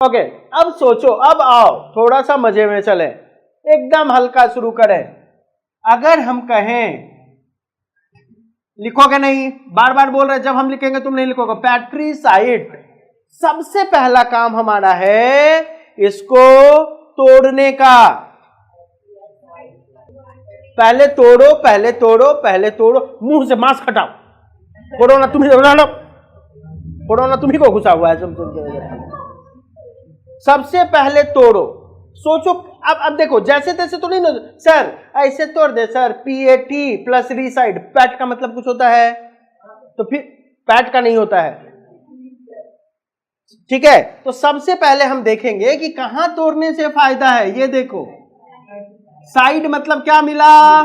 Okay, अब सोचो, अब आओ थोड़ा सा मजे में चले, एकदम हल्का शुरू करें। अगर हम कहें, लिखोगे नहीं, बार बार बोल रहे, जब हम लिखेंगे तुम नहीं लिखोगे। पैट्रीसाइड, सबसे पहला काम हमारा है इसको तोड़ने का। पहले तोड़ो, पहले तोड़ो, पहले तोड़ो, मुंह से मांस हटाओ, कोरोना तुम्ही कोरोना तुम्ही को घुसा हुआ है। सबसे पहले तोड़ो, सोचो। अब देखो, जैसे तैसे तो नहीं ना सर, ऐसे तोड़ दे सर, PAT प्लस रीसाइड, पैट का मतलब कुछ होता है, तो फिर पैट का नहीं होता है, ठीक है। तो सबसे पहले हम देखेंगे कि कहां तोड़ने से फायदा है। ये देखो, साइड मतलब क्या मिला,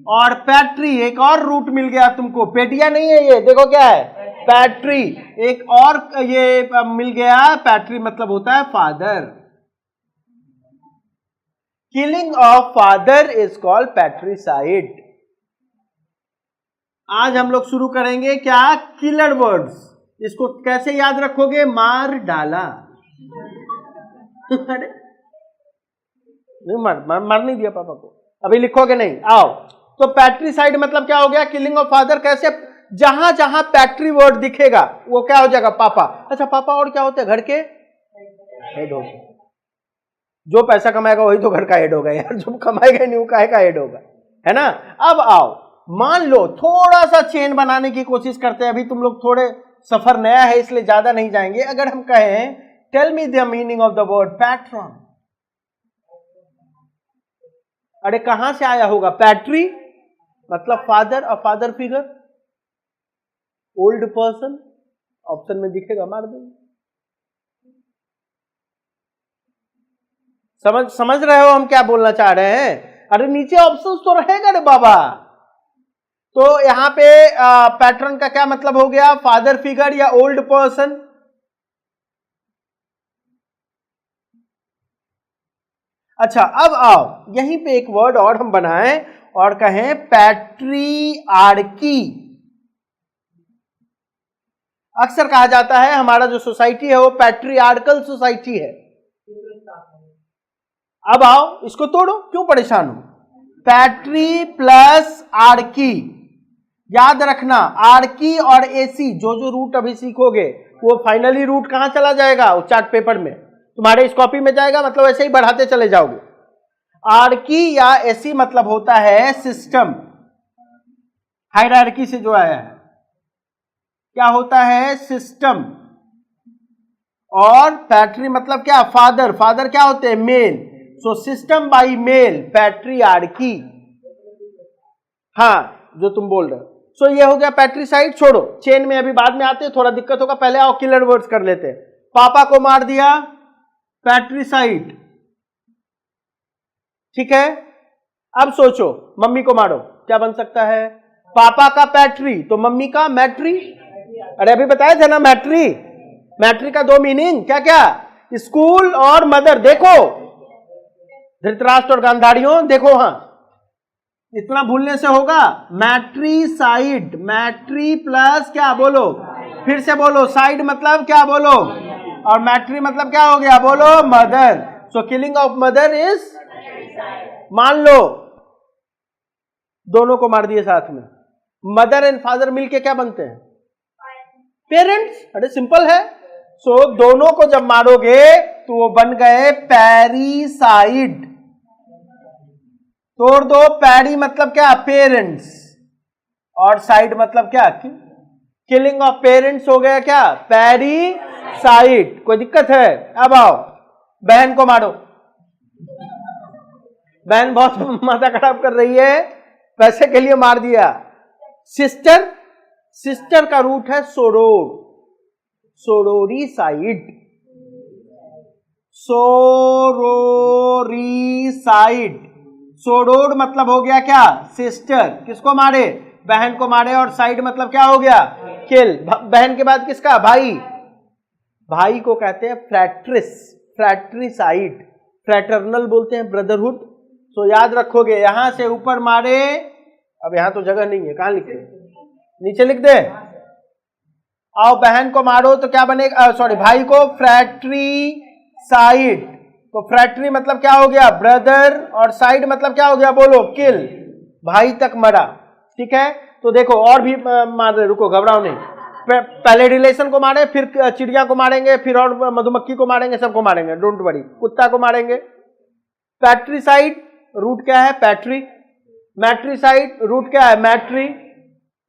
और पैट्री, एक और रूट मिल गया तुमको, पेटिया नहीं है ये, देखो क्या है, पैट्री, एक और ये मिल गया। पैट्री मतलब होता है father. Killing of father is called patricide. आज हम लोग शुरू करेंगे क्या, किलर वर्ड्स। इसको कैसे याद रखोगे, मार डाला। अरे नहीं, मर नहीं दिया पापा को, अभी लिखोगे नहीं, आओ। तो पैट्रीसाइड मतलब क्या हो गया, किलिंग ऑफ फादर। कैसे, जहां जहां पैट्री वर्ड दिखेगा वो क्या हो जाएगा, पापा। अच्छा पापा और क्या होते हैं, घर के हेड हो गए। जो पैसा कमाएगा वही तो घर का हेड होगा यार, जो कमाएगा नहीं वो काहे का हेड होगा, है ना। अब आओ, मान लो थोड़ा सा चेन बनाने की कोशिश करते हैं। अभी तुम लोग थोड़े सफर नया है इसलिए ज्यादा नहीं जाएंगे। अगर हम कहें, tell me the meaning of the word patron, अरे कहां से आया होगा, पैट्री मतलब फादर, और father figure old person, option में दिखेगा, मार देंगे। समझ रहे हो हम क्या बोलना चाह रहे हैं। अरे नीचे ऑप्शन तो रहेगा रे बाबा। तो यहां पे पैटर्न का क्या मतलब हो गया, फादर फिगर या ओल्ड पर्सन। अच्छा अब आओ, यहीं पे एक वर्ड और हम बनाएं और कहें पैट्रियार्की। अक्सर कहा जाता है हमारा जो सोसाइटी है वो पैट्रियार्कल सोसाइटी है। अब आओ इसको तोड़ो, क्यों परेशान हो। पैट्री प्लस आर्की, याद रखना आर्की और एसी जो रूट अभी सीखोगे वो फाइनली रूट कहां चला जाएगा, वो चार्ट पेपर में तुम्हारे इस कॉपी में जाएगा, मतलब ऐसे ही बढ़ाते चले जाओगे। आर्की या एसी मतलब होता है सिस्टम, हायरार्की से जो आया है, क्या होता है, सिस्टम। और पैट्री मतलब क्या, फादर, फादर क्या होते हैं, male. So system by male, patriarchy. हाँ जो तुम बोल रहे हो। सो ये हो गया पैट्रीसाइड। छोड़ो, चेन में अभी बाद में आते हैं, थोड़ा दिक्कत होगा, पहले आओ किलर वर्ड्स कर लेते हैं। पापा को मार दिया, पैट्रीसाइड, ठीक है। अब सोचो, मम्मी को मारो, क्या बन सकता है, पापा का पैट्री तो मम्मी का मैट्री। अरे अभी बताए थे ना मैट्री, मैट्री का दो मीनिंग क्या क्या, स्कूल और मदर। देखो धृतराष्ट्र और गांधारियों, देखो हाँ, इतना भूलने से होगा। मैट्रीसाइड, मैट्री प्लस क्या बोलो, फिर से बोलो, साइड मतलब क्या बोलो, और मैट्री मतलब क्या हो गया, बोलो mother. So killing of mother is, मान लो दोनों को मार दिए साथ में, मदर एंड फादर मिलके क्या बनते हैं, पेरेंट्स। अरे सिंपल है। सो दोनों को जब मारोगे तो वो बन गए पैरीसाइड। तोड़ दो, पैरी मतलब क्या, पेरेंट्स, और साइड मतलब क्या, किलिंग ऑफ पेरेंट्स हो गया क्या, पैरीसाइड। कोई दिक्कत है। अब आओ, बहन को मारो, बहन बहुत माथा खराब कर रही है, पैसे के लिए मार दिया। सिस्टर, सिस्टर का रूट है सोरोर, सोरोरीसाइड, सोरोरीसाइड। सोरोर मतलब हो गया क्या, सिस्टर, किसको मारे, बहन को मारे, और साइड मतलब क्या हो गया, किल। बहन के बाद किसका, भाई, भाई को कहते हैं फ्रैट्रिस, फ्रैट्रिसाइड। फ्रैटर्नल बोलते हैं ब्रदरहुड। सो याद रखोगे, यहां से ऊपर मारे, अब यहां तो जगह नहीं है, कहां लिखे, नीचे लिख दे, आओ बहन को मारो तो क्या बनेगा, सॉरी भाई को, फ्रैट्रीसाइड। तो फ्रैट्री मतलब क्या हो गया, ब्रदर, और साइड मतलब क्या हो गया, बोलो, किल, भाई तक मरा। ठीक है, तो देखो और भी मार रहे, रुको घबराओ नहीं, पहले रिलेशन को मारे, फिर चिड़िया को मारेंगे, फिर और मधुमक्खी को मारेंगे, सबको मारेंगे, डोंट वरी, कुत्ता को मारेंगे। पैट्रीसाइड रूट क्या है, पैट्री, मैट्रीसाइड रूट क्या है, मैट्री,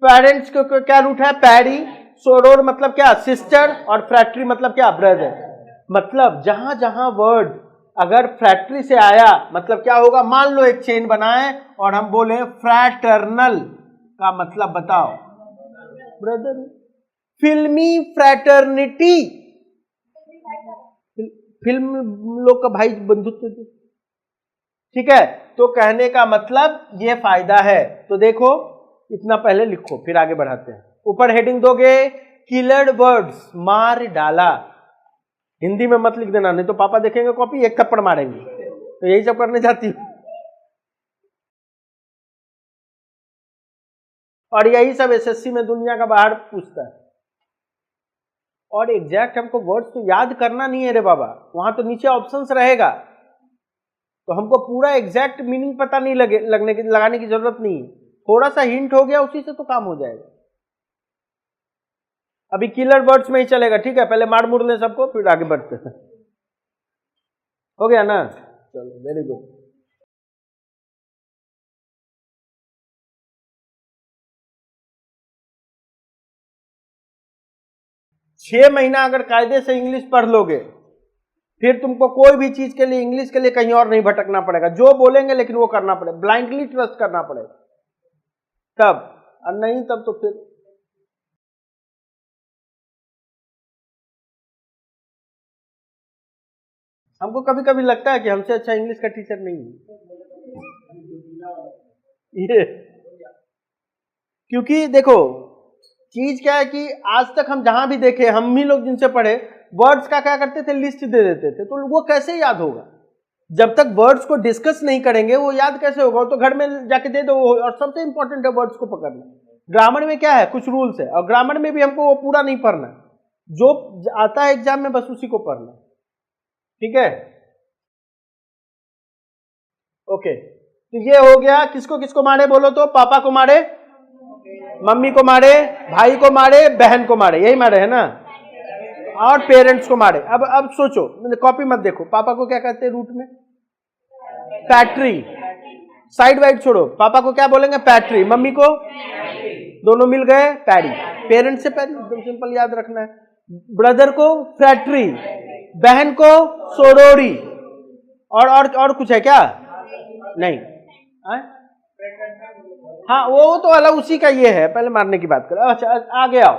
पेरेंट्स को क्या रूट है, पैरी, सोरोर मतलब क्या, सिस्टर, और फ्रैट्री मतलब क्या, ब्रदर। मतलब जहां जहां वर्ड अगर फ्रैट्री से आया मतलब क्या होगा, मान लो एक चेन बनाए और हम बोले फ्रैटर्नल का मतलब बताओ, ब्रदर। फिल्मी फ्रैटर्निटी, फिल्म लोग का भाई बंधुत्व। ठीक है, तो कहने का मतलब ये फायदा है। तो देखो इतना पहले लिखो, फिर आगे बढ़ाते हैं। ऊपर हेडिंग दोगे, किलर्ड वर्ड्स, मार डाला। हिंदी में मत लिख देना, नहीं तो पापा देखेंगे कॉपी, एक थप्पड़ मारेंगे। तो यही सब करने जाती हूँ, और यही सब एसएससी में दुनिया का बाहर पूछता है। और एग्जैक्ट हमको वर्ड्स तो याद करना नहीं है रे बाबा, वहां तो नीचे ऑप्शंस रहेगा, तो हमको पूरा एग्जैक्ट मीनिंग पता नहीं लगाने की जरूरत नहीं है, थोड़ा सा हिंट हो गया उसी से तो काम हो जाएगा। अभी किलर वर्ड्स में ही चलेगा, ठीक है, पहले मार मुड़ ले सबको, फिर आगे बढ़ते हैं। हो गया ना, चलो वेरी गुड। 6 महीना अगर कायदे से इंग्लिश पढ़ लोगे, फिर तुमको कोई भी चीज के लिए, इंग्लिश के लिए कहीं और नहीं भटकना पड़ेगा, जो बोलेंगे लेकिन वो करना पड़ेगा, ब्लाइंडली ट्रस्ट करना पड़ेगा तब, और नहीं तब तो फिर हमको कभी कभी लगता है कि हमसे अच्छा इंग्लिश का टीचर नहीं है ये, क्योंकि देखो चीज क्या है कि आज तक हम जहां भी देखे, हम ही लोग जिनसे पढ़े, वर्ड्स का क्या करते थे, लिस्ट दे देते थे, तो वो कैसे याद होगा जब तक वर्ड्स को डिस्कस नहीं करेंगे, वो याद कैसे होगा, तो घर में जाके दे दो। और सबसे इंपॉर्टेंट है वर्ड्स को पकड़ना। ग्रामर में क्या है, कुछ रूल्स है, और ग्रामर में भी हमको वो पूरा नहीं पढ़ना, जो आता है एग्जाम में बस उसी को पढ़ना। ठीक है, ओके, तो ये हो गया। किसको किसको मारे बोलो तो, पापा को मारे, मम्मी को मारे, भाई को मारे, बहन को मारे, यही मारे है ना, और पेरेंट्स को मारे। अब सोचो, कॉपी मत देखो, पापा को क्या कहते हैं रूट में, पैट्री, साइड वाइड छोड़ो, पापा को क्या बोलेंगे, पैट्री, मम्मी को, दोनों मिल गए पैरी, पेरेंट्स से पैरी, एकदम सिंपल याद रखना है। ब्रदर को फ्रैट्री, बहन को सोरोरी, और कुछ है क्या, नहीं, हाँ वो तो अलग उसी का ये है, पहले मारने की बात करो। अच्छा आगे आओ,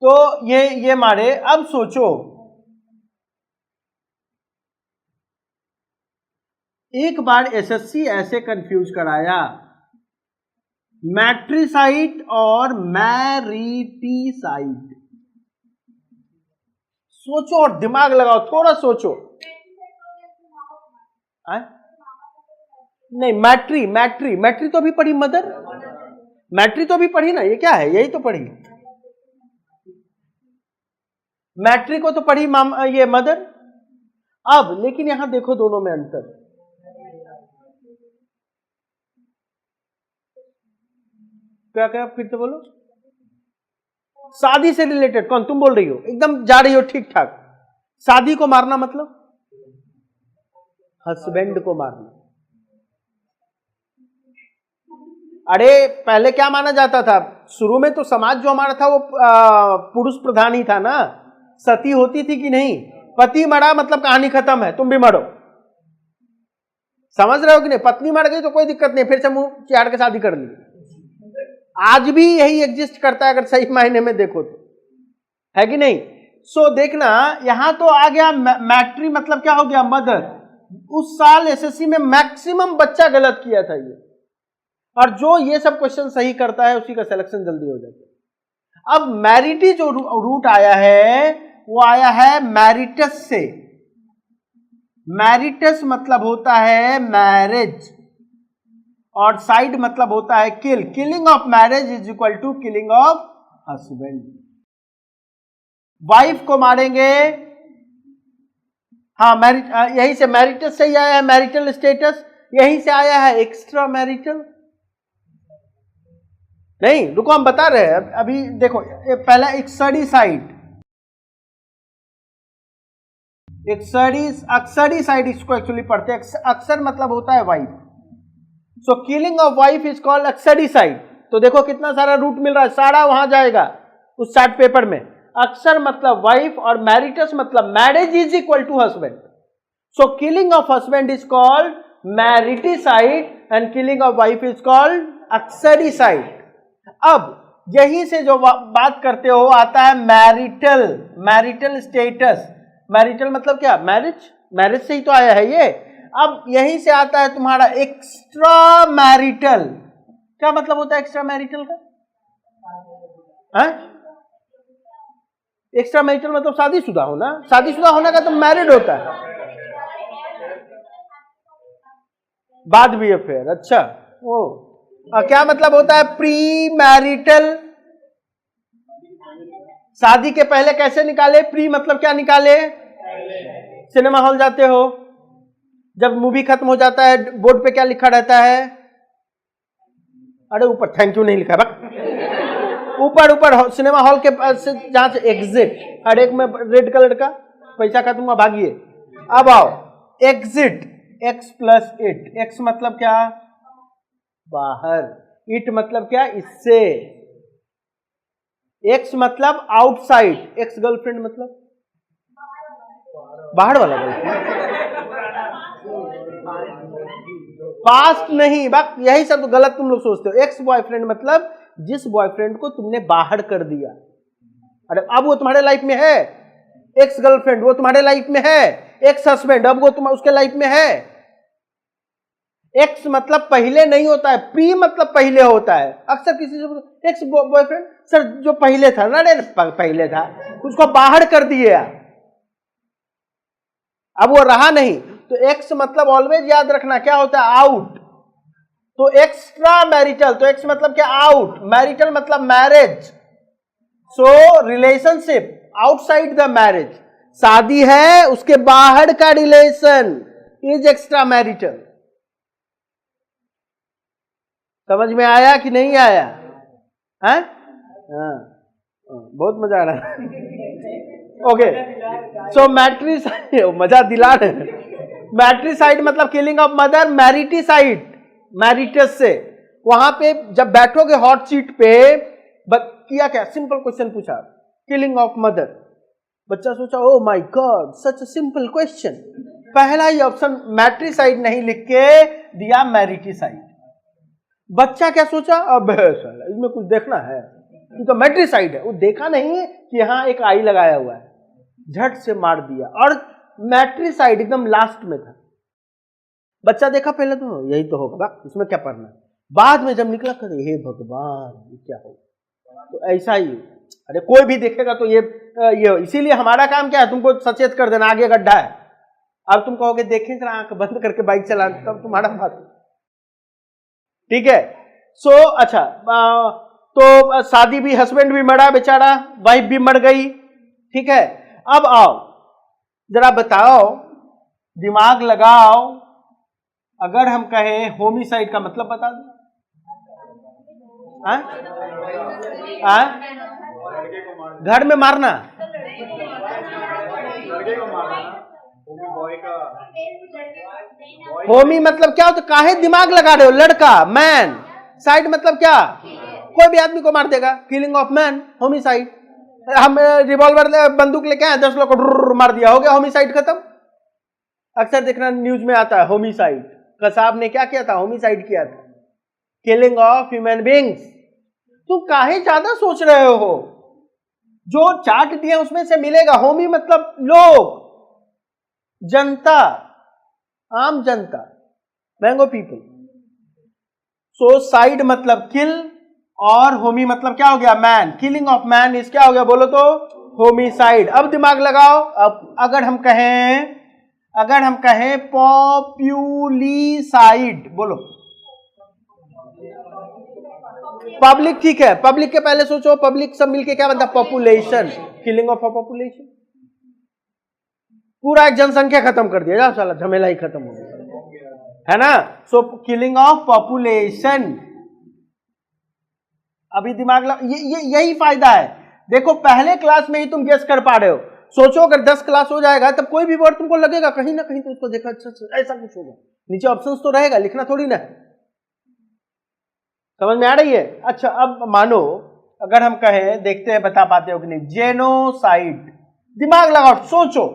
तो ये मारे। अब सोचो, एक बार एसएससी ऐसे कंफ्यूज कराया, मैट्रिसाइट और मैरिटिसाइट। सोचो और दिमाग लगाओ, थोड़ा सोचो। नहीं, मैट्री तो भी पढ़ी, मदर, मैट्री तो भी पढ़ी ना, ये क्या है, यही तो पढ़ी, मैट्री को तो पढ़ी ये मदर। अब लेकिन यहां देखो दोनों में अंतर, क्या क्या, फिर से बोलो। शादी से रिलेटेड, कौन, तुम बोल रही हो, एकदम जा रही हो ठीक ठाक। शादी को मारना मतलब हस्बैंड को मारना। अरे पहले क्या माना जाता था, शुरू में तो समाज जो हमारा था वो पुरुष प्रधान ही था ना, सती होती थी कि नहीं, पति मरा मतलब कहानी खत्म है, तुम भी मरो, समझ रहे हो कि नहीं, पत्नी मर गई तो कोई दिक्कत नहीं, फिर से मुंह चिहाड़ के शादी कर ली। आज भी यही एग्जिस्ट करता है, अगर सही मायने में देखो तो, है कि नहीं। सो देखना, यहां तो आ गया मैट्री मतलब क्या हो गया, मदर। उस साल एसएससी में मैक्सिमम बच्चा गलत किया था ये, और जो ये सब क्वेश्चन सही करता है उसी का सिलेक्शन जल्दी हो जाता है। अब मैरिटी जो रूट आया है वो आया है मैरिटस से। मैरिटस मतलब होता है मैरिज, और साइड मतलब होता है kill. Killing of marriage is equal to killing of husband. Wife को मारेंगे, हाँ यहीं से मैरिटस से ही आया है, मैरिटल स्टेटस यहीं से आया है, एक्स्ट्रा मैरिटल नहीं, रुको हम बता रहे हैं अभी। देखो पहला एक्सर्डिसाइड, एक्सर्डिसाइड इसको एक्चुअली पढ़ते हैं। अक्सर मतलब होता है wife, so killing of wife is called uxoricide. तो देखो कितना सारा रूट मिल रहा है, सारा वहां जाएगा उस चार्ट पेपर में। अक्सर मतलब वाइफ और मैरिटस मतलब marriage is equal to husband. So killing of husband is called mariticide and killing of wife is called uxoricide. अब यहीं से जो बात करते हो आता है मैरिटल, मैरिटल स्टेटस। मैरिटल मतलब क्या, मैरिज, मैरिज से ही तो आया है ये। अब यहीं से आता है तुम्हारा एक्स्ट्रा मैरिटल। क्या मतलब होता है एक्स्ट्रा मैरिटल का? एक्स्ट्रा मैरिटल मतलब शादीशुदा होना, शादीशुदा होने का तो मैरिड होता है, बाद भी अफेयर। अच्छा ओ क्या मतलब होता है प्री मैरिटल? शादी के पहले कैसे निकाले? प्री मतलब क्या निकाले? सिनेमा हॉल जाते हो, जब मूवी खत्म हो जाता है बोर्ड पे क्या लिखा रहता है? अरे ऊपर थैंक यू नहीं लिखा है, ऊपर सिनेमा हॉल के पास से जहां से एग्जिट, हर एक में रेड कलर का, पैसा खत्म हुआ भागिए। अब आओ एग्जिट, x+it। एक्स मतलब क्या? बाहर। इट मतलब क्या? इससे। एक्स मतलब आउटसाइड, एक्स गर्लफ्रेंड मतलब बाहर वाला गर्लफ्रेंड, पास्ट नहीं, बात यही सब गलत तुम लोग सोचते हो। एक्स बॉयफ्रेंड मतलब जिस बॉयफ्रेंड को तुमने बाहर कर दिया। अरे अब वो तुम्हारे लाइफ में है। एक्स गर्लफ्रेंड वो तुम्हारे लाइफ में है, एक्स हस्बैंड अब वो उसके लाइफ में है। एक्स मतलब पहले नहीं होता है, प्री मतलब पहले होता है। अक्सर किसी से एक्स बॉयफ्रेंड, सर जो पहले था ना, पहले था, उसको बाहर कर दिए, अब वो रहा नहीं। तो एक्स मतलब ऑलवेज याद रखना क्या होता है? आउट। तो एक्स्ट्रा मैरिटल, तो एक्स मतलब क्या? आउट। मैरिटल मतलब marriage. So relationship outside the marriage, शादी है उसके बाहर का रिलेशन इज एक्स्ट्रा मैरिटल। समझ में आया कि नहीं आया? हाँ, बहुत मजा आ रहा है। ओके, सो मैट्रिसाइड, मजा दिला रहे। मैट्रिसाइड मतलब किलिंग ऑफ मदर। मैरिटिसाइड, मैरिटस से। वहां पे जब बैठोगे हॉट सीट पे, किया क्या? सिंपल क्वेश्चन पूछा, किलिंग ऑफ मदर। बच्चा सोचा oh my God such a simple question, पहला ही ऑप्शन मैट्रिसाइड नहीं लिख के दिया मैरिटिसाइड। बच्चा क्या सोचा, अब इसमें कुछ देखना है, ये तो मैट्रिसाइड है। वो देखा नहीं कि यहाँ एक आई लगाया हुआ है, झट से मार दिया। और मैट्रिसाइड एकदम लास्ट में था। बच्चा देखा पहले तो यही तो होगा, इसमें क्या पढ़ना है। बाद में जब निकला करे हे भगवान ये क्या होगा। तो ऐसा ही, अरे कोई भी देखेगा तो ये इसीलिए हमारा काम क्या है, तुमको सचेत कर देना आगे गड्ढा है। अब तुम कहोगे देखें जरा आंख बंद करके बाइक चलाना, तब तुम्हारा बात, ठीक है। सो अच्छा, तो शादी भी, हस्बैंड भी मरा बेचारा, वाइफ भी मर गई, ठीक है। अब आओ जरा बताओ, दिमाग लगाओ, अगर हम कहें होमिसाइड का मतलब बता दो। घर में मारना, होमी मतलब क्या होता? काहे दिमाग लगा रहे हो? लड़का, मैन। साइड मतलब क्या? कोई भी आदमी को मार देगा, किलिंग ऑफ मैन, होमिसाइड। हम रिवॉल्वर बंदूक लेके आए, 10 लोग को मार दिया, हो गया होमिसाइड खत्म। अक्सर देखना न्यूज में आता है होमिसाइड, कसाब ने क्या किया था? होमिसाइड किया था, किलिंग ऑफ ह्यूमन बींग्स। तुम काहे ज्यादा सोच रहे हो? जो चार्ट दिया उसमें से मिलेगा। होमी मतलब लोग, जनता, आम जनता, मैंगो पीपल। सो साइड मतलब किल, और होमी मतलब क्या हो गया? मैन। किलिंग ऑफ मैन इस क्या हो गया बोलो तो? होमिसाइड। अब दिमाग लगाओ, अब अगर हम कहें पॉपुलिसाइड, बोलो पब्लिक ठीक है, पब्लिक के पहले सोचो, पब्लिक सब मिलके क्या बनता है? Population. Killing of a population, पूरा एक जनसंख्या खत्म कर दिया, जाओ साला झमेला ही खत्म हो गया, है ना। सो किलिंग ऑफ पॉपुलेशन। अभी दिमाग यही फायदा है। देखो पहले क्लास में ही तुम गेस कर पा रहे हो। सोचो अगर 10 क्लास हो जाएगा तब कोई भी वर्ड तुमको लगेगा कहीं ना कहीं तो उसको देखा, अच्छा ऐसा कुछ होगा, नीचे ऑप्शंस तो रहेगा, लिखना थोड़ी ना। समझ में आ रही है? अच्छा अब मानो अगर हम कहें, देखते हैं बता पाते हो कि नहीं, जेनोसाइड। दिमाग लगाओ, सोचो।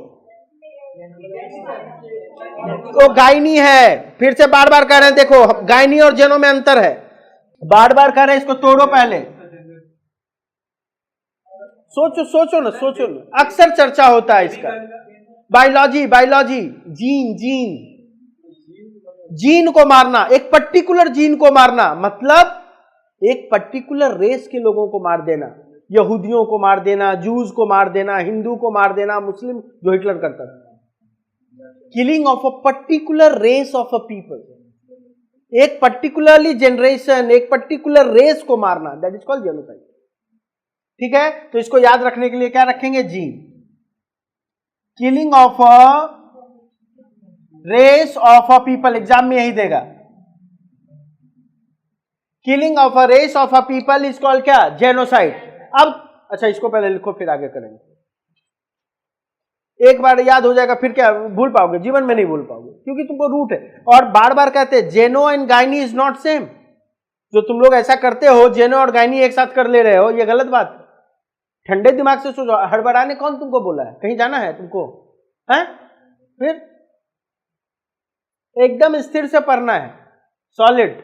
तो गायनी है, फिर से बार बार कह रहे हैं, देखो गायनी और जेनो में अंतर है, बार बार कह रहे हैं, इसको तोड़ो पहले। सोचो सोचो ना, सोचो ना, अक्सर चर्चा होता है इसका। Biology, biology, gene, gene, gene को मारना, एक पर्टिकुलर जीन को मारना, मतलब एक पर्टिकुलर रेस के लोगों को मार देना, यहूदियों को मार देना, जूस को मार देना, हिंदू को मार देना, मुस्लिम, जो हिटलर करता था। Killing of a particular race of a people, एक पर्टिकुलरली जनरेशन, एक पर्टिकुलर रेस को मारना, दैट इज कॉल्ड जेनोसाइड। ठीक है, तो इसको याद रखने के लिए क्या रखेंगे? Gene. Killing of a race of a people, exam में यही देगा। Killing of a race of a people is called क्या? जेनोसाइड। अब अच्छा इसको पहले लिखो फिर आगे करेंगे। एक बार याद हो जाएगा फिर क्या भूल पाओगे? जीवन में नहीं भूल पाओगे, क्योंकि तुमको रूट है। और बार बार कहते हैं जेनो and gynae is not same. जो तुम लोग ऐसा करते हो, जेनो और गायनी एक साथ कर ले रहे हो, ये गलत बात है। ठंडे दिमाग से सोचो, हड़बड़ाने कौन तुमको बोला है? कहीं जाना है तुमको? है फिर एकदम स्थिर से पढ़ना है, सॉलिड।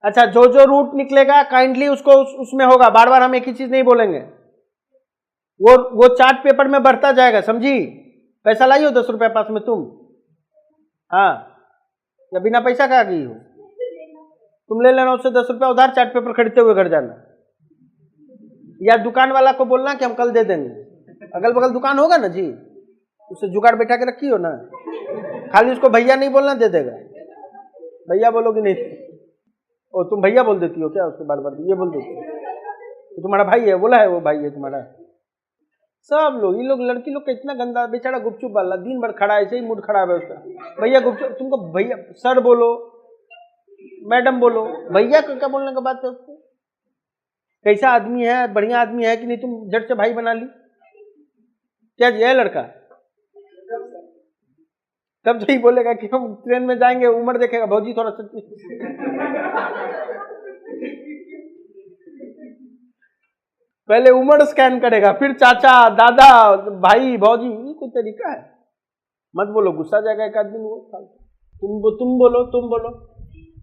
अच्छा जो जो रूट निकलेगा काइंडली उसको उसमें होगा, बार बार हम एक ही चीज नहीं बोलेंगे। वो चार्ट पेपर में बढ़ता जाएगा, समझी? पैसा लाई हो 10 रुपया पास में तुम? हाँ, या बिना पैसा का आ गई हो? तुम ले लेना उससे 10 रुपया उधार, चार्ट पेपर खरीदते हुए घर जाना, या दुकान वाला को बोलना कि हम कल दे देंगे। अगल बगल दुकान होगा ना जी, उससे जुगाड़ बैठा के रखी हो ना, खाली उसको भैया नहीं बोलना, दे देगा। भैया बोलोगे नहीं, ओ तुम भैया बोल देती हो क्या उसको? बार बार ये बोल देती हो, तो तुम्हारा भाई है, बोला है वो भाई है तुम्हारा। सब लोग, ये लोग, लड़की लोग का इतना गंदा, बेचारा गुपचुप वाला दिन भर खड़ा है, ऐसे ही मूड खराब है उसका। भैया गुपचुप, तुमको भैया सर बोलो, मैडम बोलो, भैया को क्या बोलने का बात है उसको? कैसा आदमी है, बढ़िया आदमी है कि नहीं, तुम झट से भाई बना ली क्या जी? है लड़का तब तो ही बोलेगा कि हम ट्रेन में जाएंगे, उम्र देखेगा, भौजी थोड़ा सा पहले उम्र स्कैन करेगा, फिर चाचा, दादा, भाई, भौजी, ये कोई तरीका है? मत बोलो, गुस्सा जाएगा एक आदमी। वो तुम बोलो, तुम बोलो,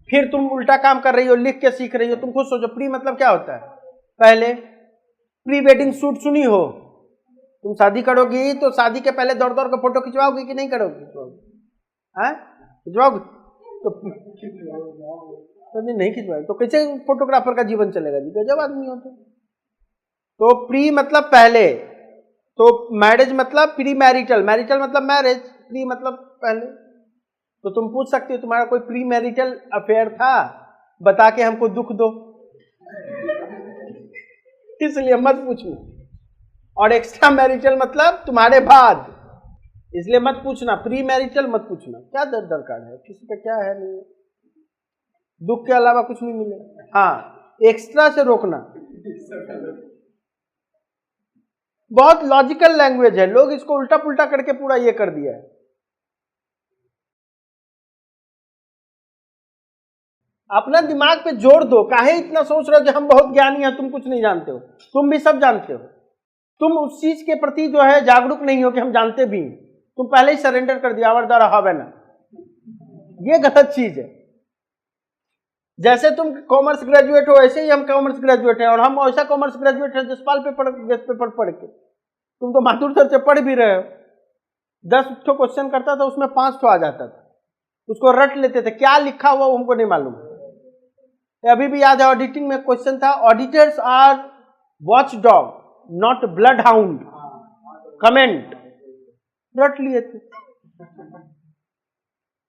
फिर तुम उल्टा काम कर रही हो, लिख के सीख रही हो। तुम खुद सोचो, प्री मतलब क्या होता है? पहले प्री वेडिंग शूट सुनी हो? तुम शादी करोगी तो शादी के पहले दौड़ दौड़ के फोटो खिंचवाओगी कि नहीं करोगी? खिंचवाओगी तो नहीं खिंचवाओगे तो कैसे फोटोग्राफर का जीवन चलेगा जी? गजब आदमी हो तो प्री मतलब पहले, तो मैरिज मतलब प्री मैरिटल, मैरिटल मतलब मैरिज, प्री मतलब पहले। तो तुम पूछ सकते हो तुम्हारा कोई प्री मैरिटल अफेयर था, बता के हमको दुख दो, इसलिए मत पूछो। और एक्स्ट्रा मैरिटल मतलब तुम्हारे बाद, इसलिए मत पूछना। प्री मैरिटल मत पूछना, क्या दरकार है, किसी पे क्या है, नहीं दुख के अलावा कुछ नहीं मिलेगा। हाँ, एक्स्ट्रा से रोकना। बहुत लॉजिकल लैंग्वेज है, लोग इसको उल्टा पुल्टा करके पूरा ये कर दिया है। अपना दिमाग पे जोर दो, काहे इतना सोच रहे हो कि हम बहुत ज्ञानी हैं, तुम कुछ नहीं जानते हो? तुम भी सब जानते हो। तुम उस चीज के प्रति जो है जागरूक नहीं हो कि हम जानते भी हैं। तुम पहले ही सरेंडर कर दिया, आवर द्वारा हवे ना। ये गलत चीज है। जैसे तुम कॉमर्स ग्रेजुएट हो, ऐसे ही हम कॉमर्स ग्रेजुएट हैं, और हम ऐसा कॉमर्स ग्रेजुएट हैं जसपाल पेपर पढ़ के। तुम तो माथुर सर से पढ़ भी रहे हो। 10 क्वेश्चन करता था, उसमें 5 आ जाता था, उसको रट लेते थे, क्या लिखा हुआ वो हमको नहीं मालूम। अभी भी याद है, ऑडिटिंग में क्वेश्चन था, auditors are watch dog not blood hound, comment, रट लिए थे।